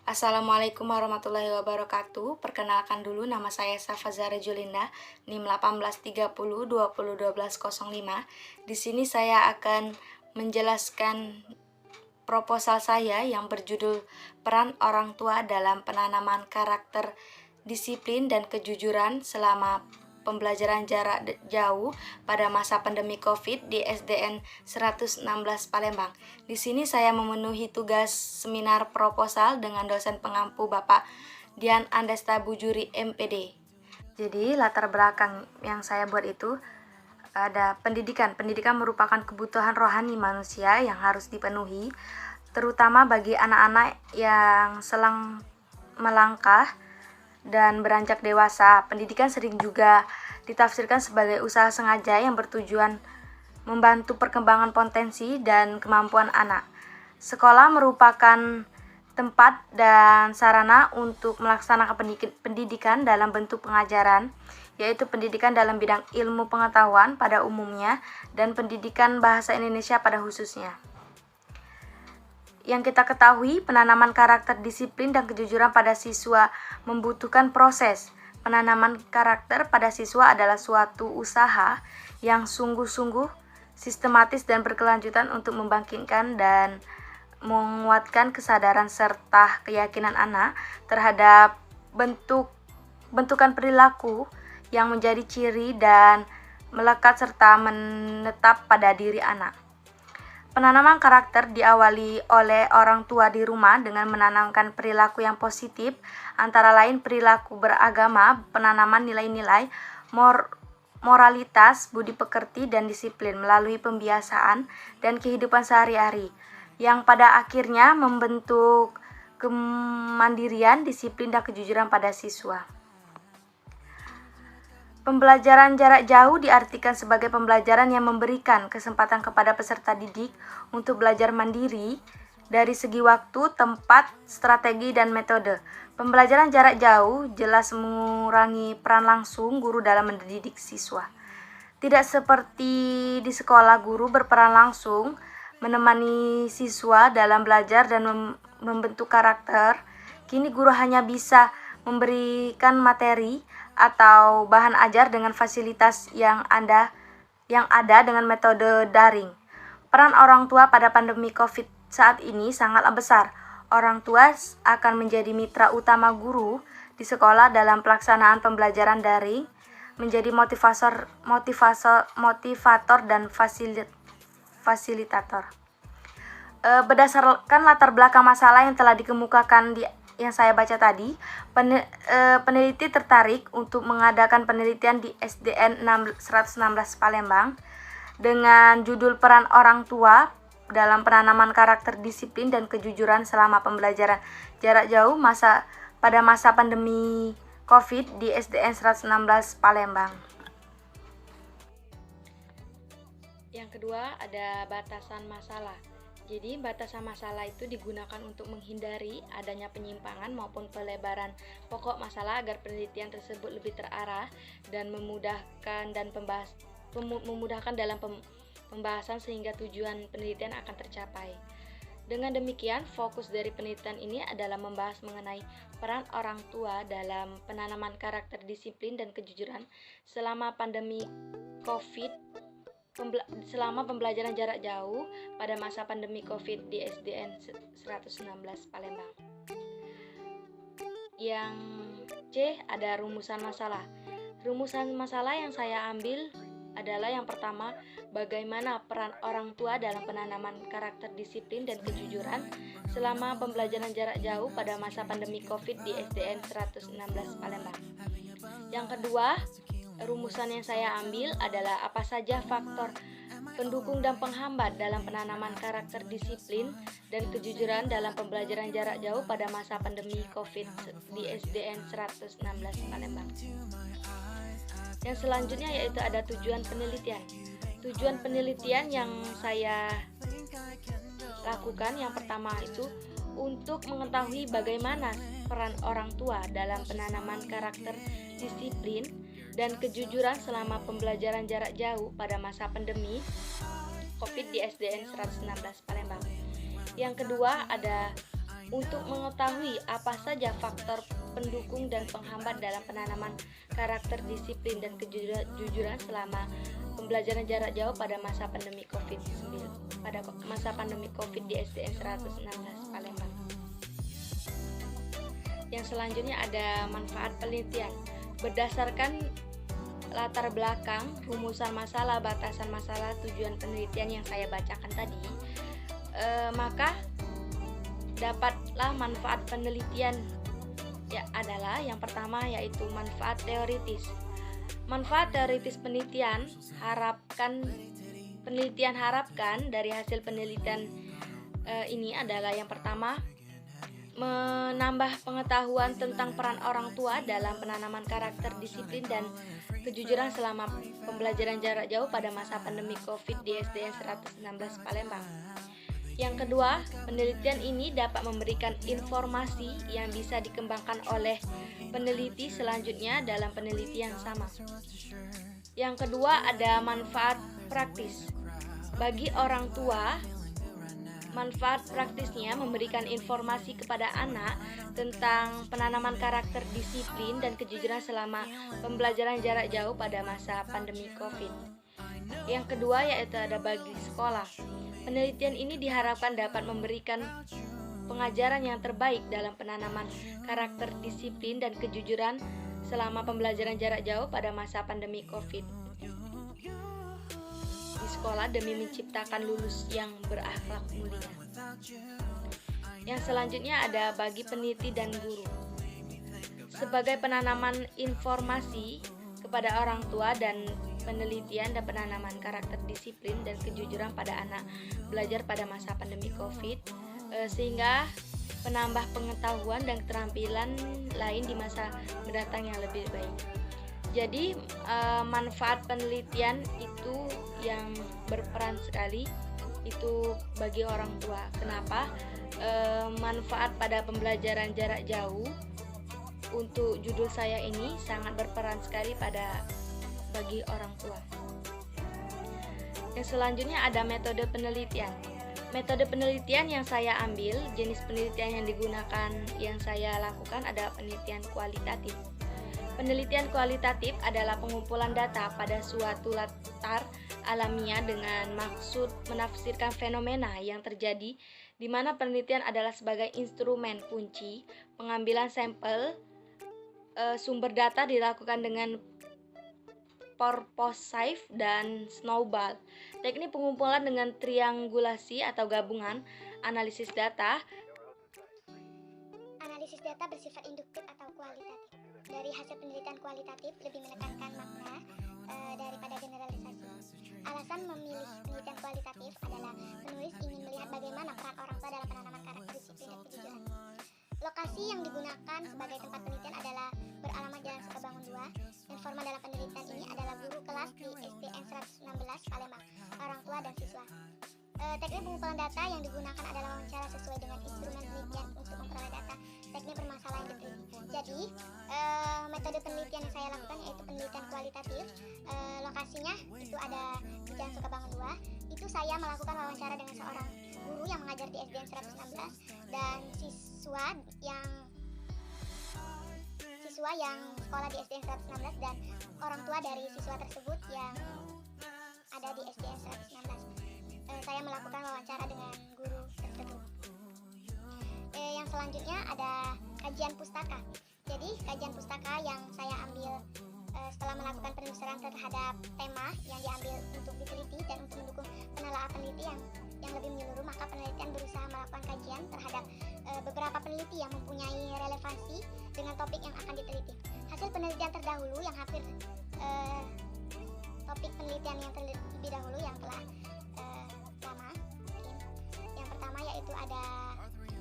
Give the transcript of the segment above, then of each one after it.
Assalamualaikum warahmatullahi wabarakatuh. Perkenalkan dulu, nama saya Safa Zara Julinda, NIM 1830201205. Di sini saya akan menjelaskan proposal saya yang berjudul Peran Orang Tua dalam Penanaman Karakter, Disiplin, dan Kejujuran selama Pembelajaran Jarak Jauh pada masa pandemi COVID di SDN 116 Palembang. Di sini saya memenuhi tugas seminar proposal dengan dosen pengampu Bapak Dian Andesta Bujuri MPD. Jadi latar belakang yang saya buat itu ada pendidikan. Pendidikan merupakan kebutuhan rohani manusia yang harus dipenuhi, terutama bagi anak-anak yang sedang melangkah dan beranjak dewasa. Pendidikan sering juga ditafsirkan sebagai usaha sengaja yang bertujuan membantu perkembangan potensi dan kemampuan anak. Sekolah merupakan tempat dan sarana untuk melaksanakan pendidikan dalam bentuk pengajaran, yaitu pendidikan dalam bidang ilmu pengetahuan pada umumnya dan pendidikan bahasa Indonesia pada khususnya. Yang kita ketahui, penanaman karakter, disiplin, dan kejujuran pada siswa membutuhkan proses. Penanaman karakter pada siswa adalah suatu usaha yang sungguh-sungguh sistematis dan berkelanjutan untuk membangkitkan dan menguatkan kesadaran serta keyakinan anak terhadap bentukan perilaku yang menjadi ciri dan melekat serta menetap pada diri anak. Penanaman karakter diawali oleh orang tua di rumah dengan menanamkan perilaku yang positif, antara lain perilaku beragama, penanaman nilai-nilai, moralitas, budi pekerti, dan disiplin melalui pembiasaan dan kehidupan sehari-hari, yang pada akhirnya membentuk kemandirian, disiplin, dan kejujuran pada siswa. Pembelajaran jarak jauh diartikan sebagai pembelajaran yang memberikan kesempatan kepada peserta didik untuk belajar mandiri dari segi waktu, tempat, strategi, dan metode. Pembelajaran jarak jauh jelas mengurangi peran langsung guru dalam mendidik siswa. Tidak seperti di sekolah, guru berperan langsung menemani siswa dalam belajar dan membentuk karakter. Kini guru hanya bisa memberikan materi atau bahan ajar dengan fasilitas yang ada dengan metode daring. Peran orang tua pada pandemi COVID saat ini sangatlah besar. Orang tua akan menjadi mitra utama guru di sekolah dalam pelaksanaan pembelajaran daring, menjadi motivator dan fasilitator. Berdasarkan latar belakang masalah yang telah dikemukakan yang saya baca tadi, peneliti tertarik untuk mengadakan penelitian di SDN 116 Palembang dengan judul Peran Orang Tua dalam Penanaman Karakter, Disiplin, dan Kejujuran selama Pembelajaran Jarak Jauh pada masa pandemi COVID di SDN 116 Palembang. Yang kedua ada batasan masalah. Jadi batasan masalah itu digunakan untuk menghindari adanya penyimpangan maupun pelebaran pokok masalah agar penelitian tersebut lebih terarah dan memudahkan dalam pembahasan sehingga tujuan penelitian akan tercapai. Dengan demikian, fokus dari penelitian ini adalah membahas mengenai peran orang tua dalam penanaman karakter, disiplin, dan kejujuran selama pandemi COVID, selama pembelajaran jarak jauh pada masa pandemi COVID di SDN 116 Palembang. Yang C ada rumusan masalah. Rumusan masalah yang saya ambil adalah yang pertama, bagaimana peran orang tua dalam penanaman karakter, disiplin, dan kejujuran selama pembelajaran jarak jauh pada masa pandemi COVID di SDN 116 Palembang. Yang kedua, rumusan yang saya ambil adalah apa saja faktor pendukung dan penghambat dalam penanaman karakter, disiplin, dan kejujuran dalam pembelajaran jarak jauh pada masa pandemi COVID di SDN 116 Palembang. Yang selanjutnya yaitu ada tujuan penelitian. Tujuan penelitian yang saya lakukan yang pertama itu untuk mengetahui bagaimana peran orang tua dalam penanaman karakter, disiplin, dan kejujuran selama pembelajaran jarak jauh pada masa pandemi COVID di SDN 116 Palembang. Yang kedua ada Untuk mengetahui apa saja faktor pendukung dan penghambat dalam penanaman karakter disiplin dan kejujuran selama pembelajaran jarak jauh pada masa pandemi COVID-19 di SDN 116 Palembang. Yang selanjutnya ada manfaat penelitian. Berdasarkan latar belakang, rumusan masalah, batasan masalah, tujuan penelitian yang saya bacakan tadi, maka dapatlah manfaat penelitian adalah yang pertama yaitu manfaat teoritis. Manfaat teoritis penelitian harapkan dari hasil penelitian ini adalah yang pertama menambah pengetahuan tentang peran orang tua dalam penanaman karakter disiplin dan kejujuran selama pembelajaran jarak jauh pada masa pandemi COVID di SDN 116 Palembang. Yang kedua, penelitian ini dapat memberikan informasi yang bisa dikembangkan oleh peneliti selanjutnya dalam penelitian yang sama. Yang kedua, ada manfaat praktis. Bagi orang tua, manfaat praktisnya memberikan informasi kepada anak tentang penanaman karakter disiplin dan kejujuran selama pembelajaran jarak jauh pada masa pandemi COVID. Yang kedua yaitu ada bagi sekolah. Penelitian ini diharapkan dapat memberikan pengajaran yang terbaik dalam penanaman karakter disiplin dan kejujuran selama pembelajaran jarak jauh pada masa pandemi COVID di sekolah demi menciptakan lulus yang berakhlak mulia. Yang selanjutnya ada bagi peneliti dan guru. Sebagai penanaman informasi kepada orang tua dan penelitian dan penanaman karakter disiplin dan kejujuran pada anak belajar pada masa pandemi COVID, sehingga penambah pengetahuan dan keterampilan lain di masa mendatang yang lebih baik. Jadi manfaat penelitian itu yang berperan sekali itu bagi orang tua. Kenapa? Manfaat pada pembelajaran jarak jauh untuk judul saya ini sangat berperan sekali bagi orang tua. Yang selanjutnya ada metode penelitian. Metode penelitian yang saya ambil, jenis penelitian yang saya lakukan adalah penelitian kualitatif. Penelitian kualitatif adalah pengumpulan data pada suatu latar alamiah dengan maksud menafsirkan fenomena yang terjadi, di mana penelitian adalah sebagai instrumen kunci pengambilan sampel. Sumber data dilakukan dengan purposive dan snowball. Teknik pengumpulan dengan triangulasi atau gabungan analisis data. Analisis data bersifat induktif atau kualitatif. Dari hasil penelitian kualitatif lebih menekankan makna daripada generalisasi. Alasan memilih penelitian kualitatif adalah penulis ingin melihat bagaimana peran orang tua dalam penanaman karakter disiplin dan kejujuran. Lokasi yang digunakan sebagai tempat penelitian adalah beralamat Jalan Sukabangun 2 dan format dalam penelitian ini adalah guru kelas di SDN 116 Palembang, orang tua dan siswa. Teknik pengumpulan data yang digunakan adalah wawancara sesuai dengan instrumen penelitian untuk memperoleh data teknik permasalahan diteliti. Jadi, metode penelitian yang saya lakukan yaitu penelitian kualitatif. Lokasinya itu ada di Jalan Sukabangun 2. Itu saya melakukan wawancara dengan seorang guru yang mengajar di SDN 116 dan siswa yang sekolah di SDN 116 dan orang tua dari siswa tersebut yang ada di SDN 116. Saya melakukan wawancara dengan guru tersebut. Yang selanjutnya ada kajian pustaka. Jadi kajian pustaka yang saya ambil setelah melakukan penelusuran terhadap tema yang diambil untuk diteliti dan untuk mendukung penelitian peneliti yang lebih menyeluruh, maka penelitian berusaha melakukan kajian terhadap beberapa peneliti yang mempunyai relevansi dengan topik yang akan diteliti. Hasil penelitian terdahulu yang hampir topik penelitian yang terlebih dahulu yang telah lama mungkin. Yang pertama yaitu ada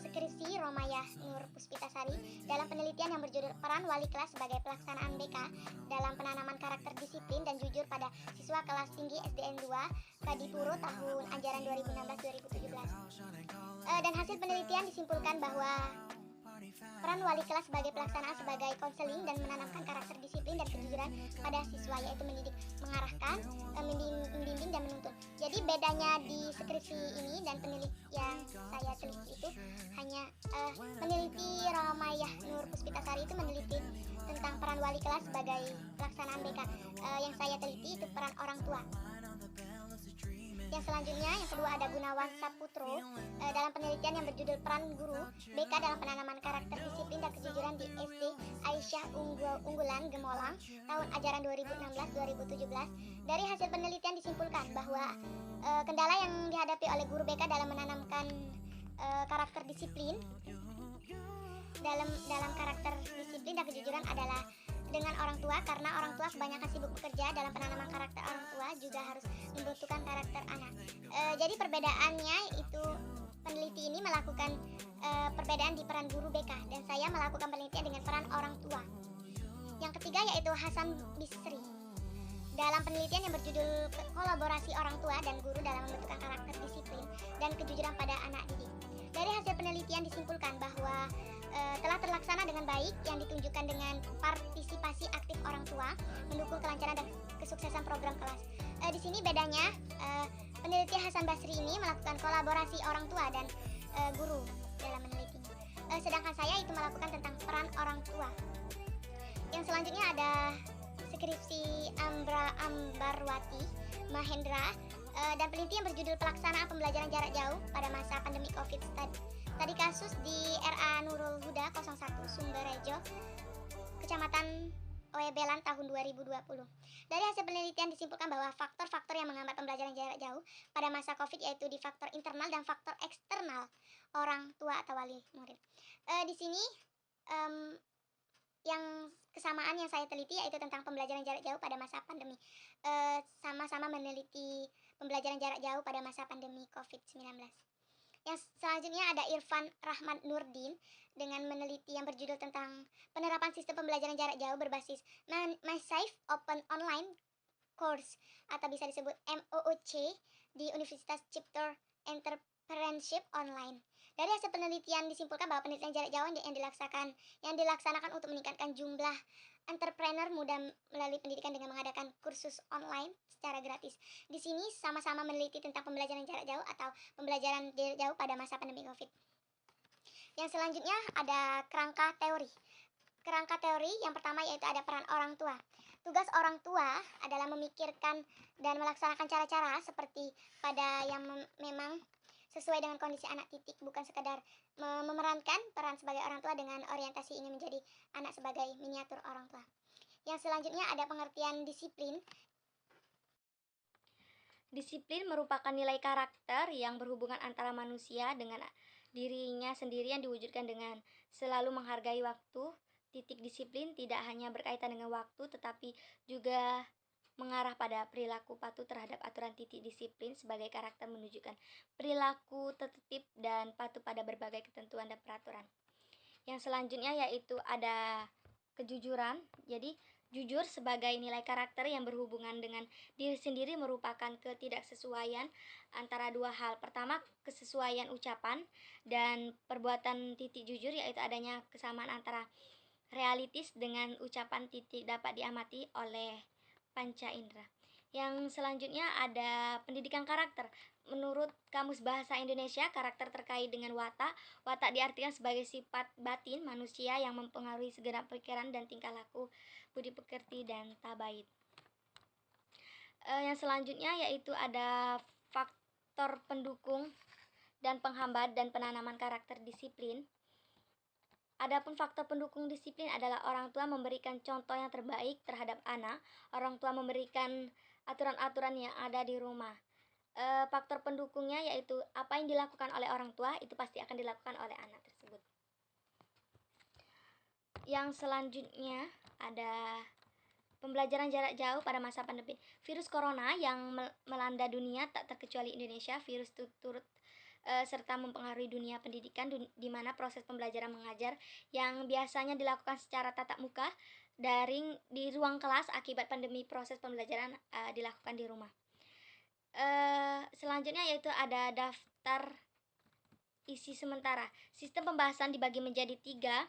skripsi Romayah Nur Puspitasari dalam penelitian yang berjudul Peran Wali Kelas sebagai Pelaksanaan BK dalam Penanaman Karakter Disiplin dan Jujur pada Siswa Kelas Tinggi SDN 2 Kadipuro tahun ajaran 2016-2017. Dan hasil penelitian disimpulkan bahwa Peran wali kelas sebagai pelaksanaan sebagai konseling dan menanamkan karakter disiplin dan kejujuran pada siswa, yaitu mendidik, mengarahkan, membimbing dan menuntun. Jadi bedanya di skripsi ini dan penelitian yang saya teliti itu hanya meneliti Romayah Nur Puspitasari itu meneliti tentang peran wali kelas sebagai pelaksanaan BK. Yang saya teliti itu peran orang tua. Yang selanjutnya, yang kedua ada Gunawan Saputro dalam penelitian yang berjudul Peran Guru BK dalam Penanaman Karakter Disiplin dan Kejujuran di SD Aisyah Unggulan Gemolang tahun ajaran 2016-2017. Dari hasil penelitian disimpulkan bahwa kendala yang dihadapi oleh guru BK dalam menanamkan karakter disiplin dalam karakter disiplin dan kejujuran adalah dengan orang tua, karena orang tua kebanyakan sibuk bekerja. Dalam penanaman karakter orang tua juga harus membentukkan karakter anak. Jadi perbedaannya itu peneliti ini melakukan perbedaan di peran guru BK dan saya melakukan penelitian dengan peran orang tua. Yang ketiga yaitu Hasan Bisri dalam penelitian yang berjudul Kolaborasi Orang Tua dan Guru dalam Membentukkan Karakter Disiplin dan Kejujuran pada Anak Didik. Dari hasil penelitian disimpulkan bahwa telah terlaksana dengan baik yang ditunjukkan dengan partisipasi aktif orang tua, mendukung kelancaran dan kesuksesan program kelas. Di sini bedanya peneliti Hasan Basri ini melakukan kolaborasi orang tua dan guru dalam menelitinya. Sedangkan saya itu melakukan tentang peran orang tua. Yang selanjutnya ada skripsi Ambarwati Mahendra dan peneliti yang berjudul Pelaksanaan Pembelajaran Jarak Jauh pada Masa Pandemi COVID Tadi kasus di RA Nurul Huda 01 Sumberjo, Kecamatan Oebelan tahun 2020. Dari hasil penelitian disimpulkan bahwa faktor-faktor yang menghambat pembelajaran jarak jauh pada masa COVID yaitu di faktor internal dan faktor eksternal orang tua atau wali murid. Di sini yang kesamaan yang saya teliti yaitu tentang pembelajaran jarak jauh pada masa pandemi. Sama-sama meneliti pembelajaran jarak jauh pada masa pandemi COVID-19. Yang selanjutnya ada Irfan Rahmat Nurdin dengan meneliti yang berjudul tentang penerapan sistem pembelajaran jarak jauh berbasis Massive Open Online Course atau bisa disebut MOOC di Universitas Cipto Entrepreneurship Online. Dari hasil penelitian disimpulkan bahwa penelitian jarak jauh yang dilaksanakan untuk meningkatkan jumlah entrepreneur muda melalui pendidikan dengan mengadakan kursus online secara gratis. Di sini sama-sama meneliti tentang pembelajaran jarak jauh atau pembelajaran jarak jauh pada masa pandemi COVID. Yang selanjutnya ada kerangka teori. Kerangka teori yang pertama yaitu ada peran orang tua. Tugas orang tua adalah memikirkan dan melaksanakan cara-cara seperti pada yang memang sesuai dengan kondisi anak titik, bukan sekadar memerankan peran sebagai orang tua dengan orientasi ingin menjadi anak sebagai miniatur orang tua. Yang selanjutnya ada pengertian disiplin. Disiplin merupakan nilai karakter yang berhubungan antara manusia dengan dirinya sendiri yang diwujudkan dengan selalu menghargai waktu. Titik disiplin tidak hanya berkaitan dengan waktu tetapi juga mengarah pada perilaku patuh terhadap aturan. Titik disiplin sebagai karakter menunjukkan perilaku tertib dan patuh pada berbagai ketentuan dan peraturan. Yang selanjutnya yaitu ada kejujuran. Jadi jujur sebagai nilai karakter yang berhubungan dengan diri sendiri merupakan ketidaksesuaian antara dua hal. Pertama, kesesuaian ucapan dan perbuatan. Titik jujur yaitu adanya kesamaan antara realitis dengan ucapan. Titik dapat diamati oleh panca indera. Yang selanjutnya ada pendidikan karakter. Menurut Kamus Bahasa Indonesia, karakter terkait dengan watak. Watak diartikan sebagai sifat batin manusia yang mempengaruhi segenap pikiran dan tingkah laku, budi pekerti dan tabayun. Yang selanjutnya yaitu ada faktor pendukung dan penghambat dan penanaman karakter disiplin. Adapun faktor pendukung disiplin adalah orang tua memberikan contoh yang terbaik terhadap anak. Orang tua memberikan aturan-aturan yang ada di rumah. Faktor pendukungnya yaitu apa yang dilakukan oleh orang tua itu pasti akan dilakukan oleh anak tersebut. Yang selanjutnya ada pembelajaran jarak jauh pada masa pandemi. Virus corona yang melanda dunia tak terkecuali Indonesia. Virus turut serta mempengaruhi dunia pendidikan di mana proses pembelajaran mengajar yang biasanya dilakukan secara tatap muka daring di ruang kelas akibat pandemi proses pembelajaran dilakukan di rumah. Selanjutnya yaitu ada daftar isi sementara. Sistem pembahasan dibagi menjadi 3,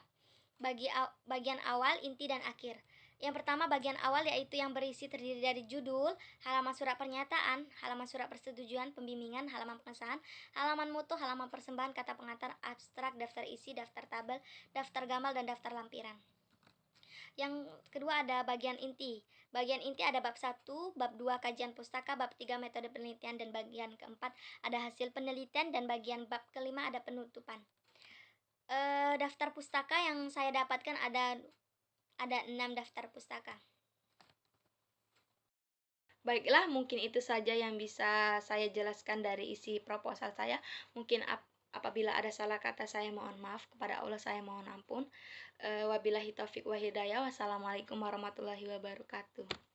bagian awal, inti, dan akhir. Yang pertama bagian awal, yaitu yang berisi terdiri dari judul, halaman surat pernyataan, halaman surat persetujuan, pembimbingan, halaman pengesahan, halaman mutu, halaman persembahan, kata pengantar, abstrak, daftar isi, daftar tabel, daftar gamal, dan daftar lampiran. Yang kedua ada bagian inti. Bagian inti ada bab 1, bab 2 kajian pustaka, bab 3 metode penelitian, dan bagian keempat ada hasil penelitian, dan bagian bab kelima ada penutupan. Daftar pustaka yang saya dapatkan ada 6 daftar pustaka. Baiklah, mungkin itu saja yang bisa saya jelaskan dari isi proposal saya. Mungkin apabila ada salah kata, saya mohon maaf. Kepada Allah saya mohon ampun. Wabillahi taufik wa hidayah. Wassalamualaikum warahmatullahi wabarakatuh.